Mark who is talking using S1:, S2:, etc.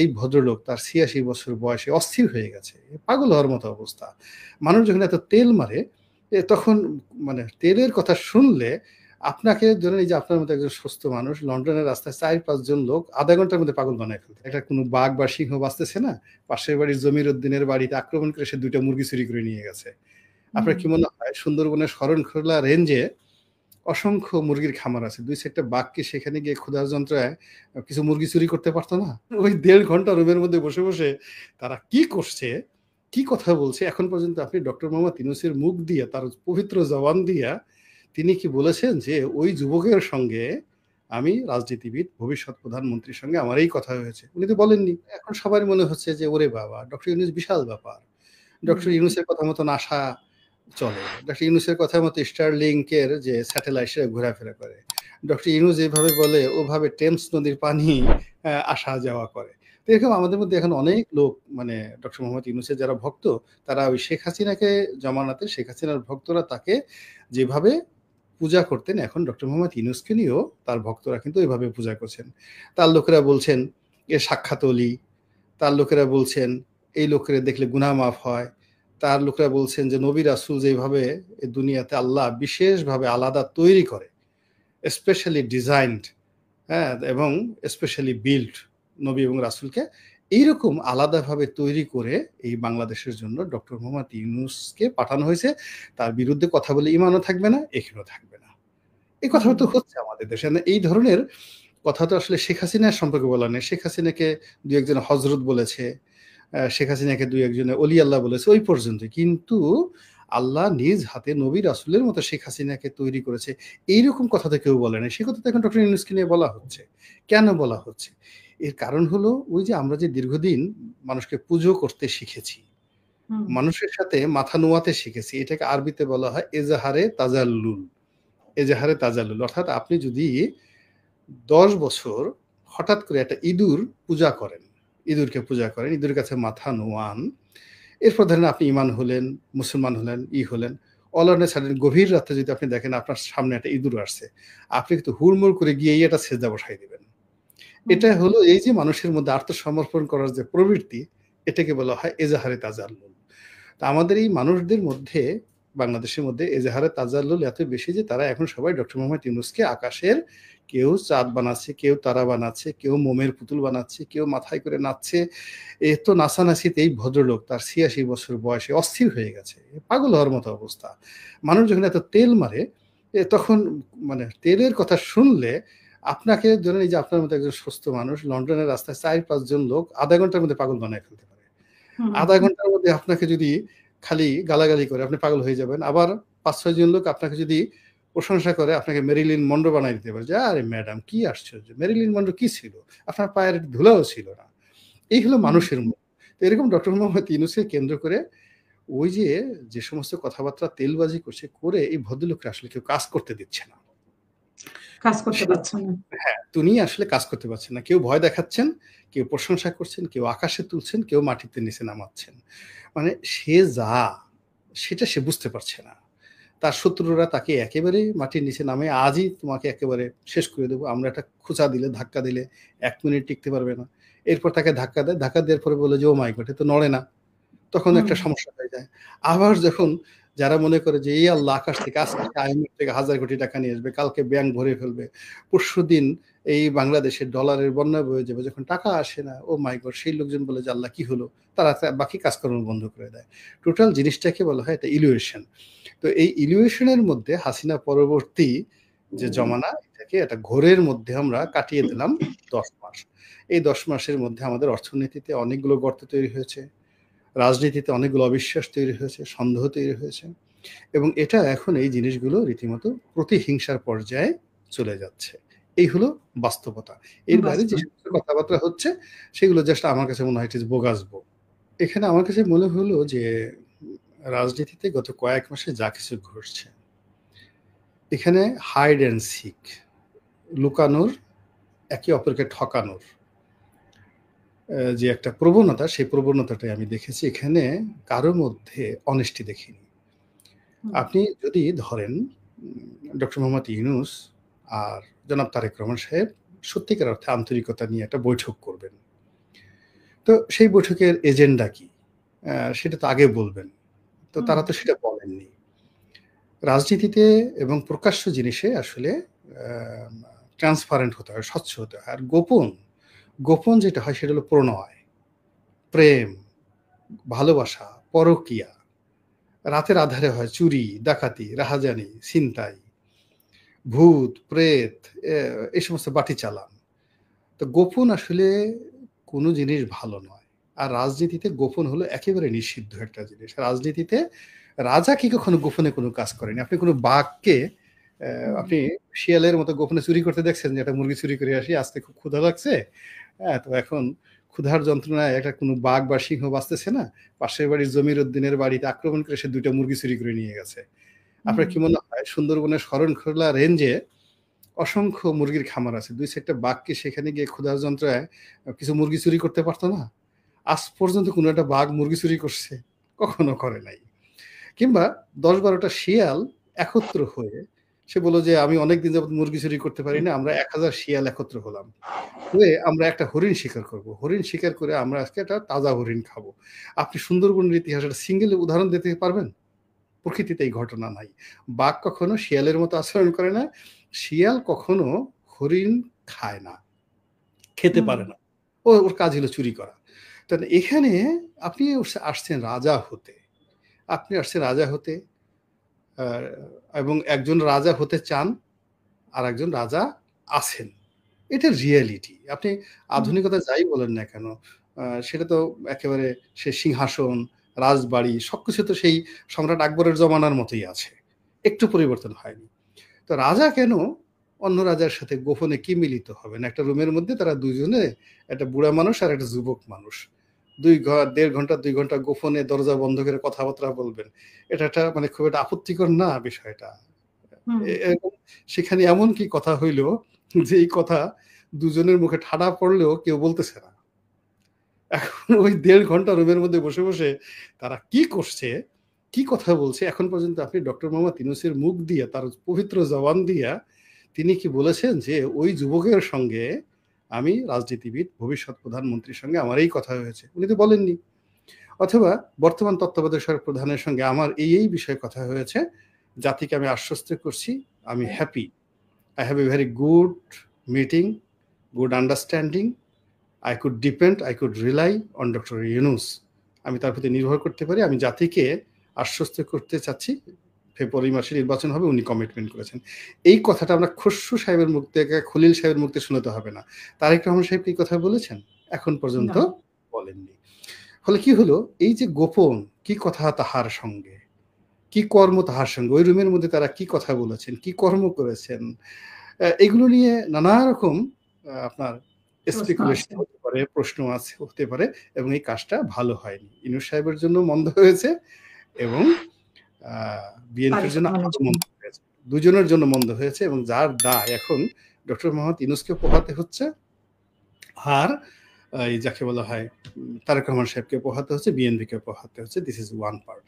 S1: এই ভদ্রলোক তার ৮৬ বছর বয়সে অস্থির হয়ে গেছে। পাগল হওয়ার মতো অবস্থা। মানুষ যখন এত তেল মারে তখন মানে তেলের কথা শুনলে আপনাকে ধরেন এই যে আপনার মতো একজন সুস্থ মানুষ লন্ডনের রাস্তায় ৪-৫ জন লোক আধা ঘন্টার মধ্যে পাগল বানায় ফেলতে। একটা কোনো বাঘ বা সিংহ বাঁচতেছে না, পাশের বাড়ির জমির উদ্দিনের বাড়িতে আক্রমণ করে সে ২টা মুরগি চুরি করে নিয়ে গেছে। আপনার কি মনে হয় সুন্দরবনের শরণখোলা রেঞ্জে অসংখ্য মুরগির খামার আছে, ২-৪টা বাঘ কি সেখানে গিয়ে ক্ষুধার যন্ত্রণায় কিছু মুরগি চুরি করতে পারতো না? ওই ১.৫ ঘন্টা রুমের মধ্যে বসে বসে তারা কি করছে, কি কথা বলছে, এখন পর্যন্ত আপনি ডক্টর মোহাম্মদ ইউনূসের মুখ দিয়ে, তার পবিত্র জবান দিয়া তিনি কি বলেছেন যে ওই যুবকের সঙ্গে আমি রাজনীতিবিদ ভবিষ্যৎ প্রধানমন্ত্রীর সঙ্গে আমার এই কথা হয়েছে? উনি তো বলেননি। এখন সবার মনে হচ্ছে যে ওরে বাবা, ডক্টর ইউনূস বিশাল ব্যাপার। ডক্টর ইউনূসের কথা মতো নাসা চলে, ডক্টর ইউনূসের কথা মতো স্টারলিংকের যে স্যাটেলাইট সেটা ঘোরাফেরা করে, ডক্টর ইউনূস যেভাবে বলে ওভাবে টেমস নদীর পানি আসা যাওয়া করে। তো এরকম আমাদের মধ্যে এখন অনেক লোক মানে ডক্টর মোহাম্মদ ইউনূসের যারা ভক্ত, তারা ওই শেখ হাসিনাকে জমানাতে শেখ হাসিনার ভক্তরা তাকে যেভাবে পূজা করতেন, এখন ডক্টর মোহাম্মদ ইউনূসকে নিয়েও তার ভক্তরা কিন্তু এভাবে পূজা করছেন। তার লোকেরা বলছেন এ সাক্ষাৎ অলি, তার লোকেরা বলছেন এই লোকেরা দেখলে গুনাহ মাফ হয়, তার লোকেরা বলছেন যে নবী রাসূল যেভাবে এই দুনিয়াতে আল্লাহ বিশেষভাবে আলাদা তৈরি করে, স্পেশালি ডিজাইনড, হ্যাঁ, এবং স্পেশালি বিল্ড নবী এবং রাসূলকে এইরকম আলাদাভাবে তৈরি করে এই বাংলাদেশের জন্য ডক্টর মোহাম্মদ ইউনূসকে পাঠানো হয়েছে। তার বিরুদ্ধে কথা বলে ঈমানও থাকবে না, এখনও থাকবে না। এই কথা তো হচ্ছে আমাদের দেশে। এই ধরনের কথা তো আসলে শেখ হাসিনার সম্পর্কে বলা নেই। শেখ হাসিনাকে ২-১ জন হযরত বলেছে, শেখ হাসিনাকে ২-১ জনে অলি আল্লাহ বলেছে, ওই পর্যন্তই। কিন্তু আল্লাহ নিজ হাতে নবী রাসূলের মতো শেখ হাসিনাকে তৈরি করেছে, এইরকম কথা তো কেউ বলে নাই। সে কথা তো এখন ডক্টর ইউনূসকে নিয়ে বলা হচ্ছে। কেন বলা হচ্ছে? এর কারণ হলো ওই যে আমরা যে দীর্ঘদিন মানুষকে পুজো করতে শিখেছি, মানুষের সাথে মাথা নোয়াতে শিখেছি, এটাকে আরবিতে বলা হয় এজাহারে তাজাল্লুল। এজাহারে তাজাল্লুল অর্থাৎ আপনি যদি ১০ বছর হঠাৎ করে একটা ইঁদুর পূজা করেন, ইঁদুরকে পূজা করেন, ইঁদুরের কাছে মাথা নোয়ান, এরপর ধরেন আপনি ঈমান হলেন, মুসলমান হলেন, হলেন, অল অন এ সাডেন গভীর রাতে যদি আপনি দেখেন আপনার সামনে একটা ইঁদুর আসছে, আপনি কিন্তু হুড়মুড় করে গিয়ে এটা সেজদা বসাই দিবেন। এটা হলো এই যে মানুষের মধ্যে আত্মসমর্পণ করার যে প্রবৃত্তি, এটাকে বলা হয় এজাহারে তাজাল্লুল। তা আমাদের এই মানুষদের মধ্যে, বাংলাদেশের মধ্যে এজাহারে তাজাল্লুল এত বেশি যে তারা এখন সবাই ডক্টর মোহাম্মদ ইউনূসকে আকাশের কেউ চাঁদ বানাচ্ছে, কেউ তারা বানাচ্ছে, কেউ মোমের পুতুল বানাচ্ছে, কেউ মাথায় করে নাচছে। এত নাচানাচিতে এই ভদ্রলোক তার ৮৬ বছর বয়সে অস্থির হয়ে গেছে। পাগল হওয়ার মতো অবস্থা। মানুষ যখন এত তেল মারে তখন মানে তেলের কথা শুনলে আপনাকে ধরেন এই যে আপনার মতো একজন সুস্থ মানুষ লন্ডনের রাস্তায় ৪-৫ জন লোক আধা ঘন্টার মধ্যে পাগল বানায় ফেলতে পারে। আধা ঘন্টার মধ্যে আপনাকে যদি খালি গালাগালি করে আপনি পাগল হয়ে যাবেন। আবার ৫-৬ জন লোক আপনাকে যদি প্রশংসা করে আপনাকে মেরিলিন মনরো বানায় দিতে পারে যে, "আরে ম্যাডাম কি আশ্চর্য! মেরিলিন মনরো কি ছিল? আপনার পায়ের ধুলাও ছিল না।" এই হলো মানুষের মন। তো এরকম ডক্টর মোহাম্মদ ইউনূসকে কেন্দ্র করে ওই যে সমস্ত কথাবার্তা তেলবাজি করছে, করে এই ভদ্রলোকরা আসলে কেউ কাজ করতে দিচ্ছে না।
S2: কাজ করতে পারছে না।
S1: হ্যাঁ, তিনি আসলে কাজ করতে পারছেন না। কেউ ভয় দেখাচ্ছেন, কেউ প্রশংসা করছেন, কেউ আকাশে তুলছেন, কেউ মাটিতে নিচে নামাচ্ছেন। মানে সে যা, সেটা সে বুঝতে পারছে না। তার শত্রুরা তাকে একেবারে মাটির নিচে নামিয়ে আজই তোমাকে একেবারে শেষ করে দেব। আমরা একটা খোঁচা দিলে, ধাক্কা দিলে ১ মিনিট টিকতে পারবে না। এরপর তাকে ধাক্কা দেয়। ধাক্কা দেওয়ার পরে বলে যে, "ওহ মাই গড! এ তো নড়ে না।" তখন একটা সমস্যা হয়ে যায়। আবার যখন যারা মনে করে যে এই আল্লাহ আকাশ থেকে আজকে IMF থেকে হাজার কোটি টাকা নিয়ে আসবে, কালকে ব্যাংক ভরে ফেলবে, পরশুদিন এই বাংলাদেশের ডলারের বন্যা বয়ে যাবে, যখন টাকা আসে না, ও মাই গড! সেই লোকজন বলে যে আল্লাহ কি হলো? তারা বাকি কাজকর্ম বন্ধ করে দেয়। টোটাল জিনিসটাকে বলা হয় একটা ইলিউশন। তো এই ইলিউশনের মধ্যে হাসিনা পরবর্তী যে জমানা, এটাকে একটা ঘোরের মধ্যে আমরা কাটিয়ে দিলাম ১০ মাস। এই ১০ মাসের মধ্যে আমাদের অর্থনীতিতে অনেকগুলো গর্ত তৈরি হয়েছে। রাজনীতিতে অনেকগুলো অবিশ্বাস তৈরি হয়েছে, সন্দেহ তৈরি হয়েছে, এবং এটা এখন এই জিনিসগুলো রীতিমতো প্রতিহিংসার পর্যায়ে চলে যাচ্ছে। এই হলো বাস্তবতা। এর বাইরে যে সমস্ত কথাবার্তা হচ্ছে সেগুলো জাস্ট আমার কাছে মনে হয় বোগাসবো। এখানে আমার কাছে মনে হলো যে রাজনীতিতে গত কয়েক মাসে যা কিছু ঘটছে, এখানে হাইড অ্যান্ড সিক, লুকানোর, একে অপরকে ঠকানোর যে একটা প্রবণতা, সেই প্রবণতাটাই আমি দেখেছি। এখানে কারো মধ্যে অনেস্টি দেখিনি। আপনি যদি ধরেন ডক্টর মোহাম্মদ ইউনূস আর জনাব তারেক রহমান সাহেব সত্যিকার অর্থে আন্তরিকতা নিয়ে একটা বৈঠক করবেন, তো সেই বৈঠকের এজেন্ডা কি? সেটা তো আগে বলবেন। তো তারা তো সেটা বলেননি। রাজনীতিতে এবং প্রকাশ্য জিনিসে আসলে ট্রান্সপারেন্ট হতে হয়, স্বচ্ছ হতে হয়। আর গোপন যেটা হয় সেটা হলো প্রণয়, প্রেম, ভালোবাসা, পরকীয়া। রাতের আঁধারে হয় চুরি, ডাকাতি, রাহাজানি, ছিনতাই, ভূত, প্রেত, এই সমস্ত বাটি চালান। তো গোপন আসলে কোনো জিনিস ভালো নয়। আর রাজনীতিতে গোপন হলো একেবারে নিষিদ্ধ একটা জিনিস। রাজনীতিতে রাজা কি কখনো গোপনে কোনো কাজ করেনি? আপনি কোনো বাঘকে আপনি শিয়ালের মতো গোপনে চুরি করতে দেখছেন যে একটা মুরগি চুরি করে আসি, আজকে খুব ক্ষুধা লাগছে। হ্যাঁ, তো এখন ক্ষুধার যন্ত্রণায় একটা কোনো বাঘ বা সিংহ বাঁচতেছে না। পাশের বাড়ির জমির উদ্দিনের বাড়িতে আক্রমণ করে সে ২ টা মুরগি চুরি করে নিয়ে গেছে। আপনার কি মনে হয় সুন্দরবনের শরণখোলা রেঞ্জে অসংখ্য মুরগির খামার আছে। ২-৪ টা বাঘ কি সেখানে গিয়ে ক্ষুধার যন্ত্রণায় কিছু মুরগি চুরি করতে পারত না? আজ পর্যন্ত কোনো একটা বাঘ মুরগি চুরি করছে? কখনো করে নাই। কিংবা ১০-১২ টা শিয়াল একত্র হয়ে সে বলল যে, "আমি অনেকদিন যাবত মুরগি চুরি করতে পারি না। আমরা ১,০০০ শিয়াল একত্র হলাম। হয়ে আমরা একটা হরিণ শিকার করব। হরিণ শিকার করে আমরা আজকে একটা তাজা হরিণ খাবো।" আপনি সুন্দরবনের ইতিহাসে একটা সিঙ্গেল উদাহরণ দিতে পারবেন? প্রকৃতিতে এই ঘটনা নাই। বাঘ কখনো শিয়ালের মতো আচরণ করে না। শিয়াল কখনো হরিণ খায় না, খেতে পারে না। ওর কাজ হলো চুরি করা। তো এখানে আপনি আসছেন রাজা হতে। আপনি আসছেন রাজা হতে আ এবং একজন রাজা হতে চান, আরেকজন রাজা আছেন। এটা রিয়ালিটি। আপনি আধুনিকতা যাই বলেন না কেন, সেটা তো একেবারে সে সিংহাসন, রাজবাড়ি সবকিছু তো সেই সম্রাট আকবরের জমানার মতোই আছে। একটু পরিবর্তন হয়নি। তো রাজা কেন অন্য রাজার সাথে গোপনে কি মিলিত হবেন? একটা রুমের মধ্যে তারা ২ জনে, একটা বুড়া মানুষ আর একটা যুবক মানুষ। ১.৫ ঘন্টা ২ ঘন্টা গোপনে দরজা বন্ধ করে কথাবার্তা বলবেন। এটা একটা মানে খুব একটা আপত্তিকর না বিষয়টা? এবং সেখানে এমন কি কথা হইল যে এই কথা দুজনের মুখে ঠাডা পড়লেও কেউ বলতেছে না। এখন ওই ১.৫ ঘন্টা রুমের মধ্যে বসে তারা কি করছে, কি কথা বলছে এখন পর্যন্ত আপনি ডক্টর মোহাম্মদ ইউনূসের মুখ দিয়ে তার পবিত্র জবান দিয়া তিনি কি বলেছেন যে ওই যুবকের সঙ্গে আমি রাজনীতিবিদ ভবিষ্যৎ প্রধানমন্ত্রীর সঙ্গে আমার এই কথা হয়েছে। উনি তো বলেননি। অথবা বর্তমান তত্ত্বাবধায়ক সরকার প্রধানের সঙ্গে আমার এই বিষয়ে কথা হয়েছে। জাতিকে আমি আশ্বস্ত করছি আমি happy. I have a very good meeting, good understanding. I could rely on doctor Yunus. আমি তার প্রতি নির্ভর করতে পারি। আমি জাতিকে আশ্বস্ত করতে চাচ্ছি ফেব্রুয়ারি মাসে নির্বাচন হবে, উনি কমিটমেন্ট করেছেন। এই কথাটা আমরা খসরু সাহেবের মুখ থেকে, খলিল সাহেবের মুখ থেকে শোনাতে হবে না। তারেক রহমান সাহেব কি কথা বলেছেন? এখন পর্যন্ত বলেননি। ফলে কি হলো? এই যে গোপন কি কথা তাহার সঙ্গে, কি কর্ম তাহার সঙ্গে, ওই রুমের মধ্যে তারা কি কথা বলেছেন, কি কর্ম করেছেন, এগুলো নিয়ে নানা রকম আপনার স্পেকুলেশন হতে পারে, প্রশ্ন আছে হতে পারে এবং এই কাজটা ভালো হয়নি। ইউনূস সাহেবের জন্য মন্দ হয়েছে এবং বিএনপির জন্য আরো মন্দ হয়েছে। দুজনের জন্য মন্দ হয়েছে এবং যার দায় এখন ডক্টর মোহাম্মদ ইউনূসকে পোহাতে হচ্ছে আর এই যাকে বলা হয় তারেক রহমান সাহেবকে পোহাতে হচ্ছে, বিএনপিকে পোহাতে হচ্ছে। This is one part.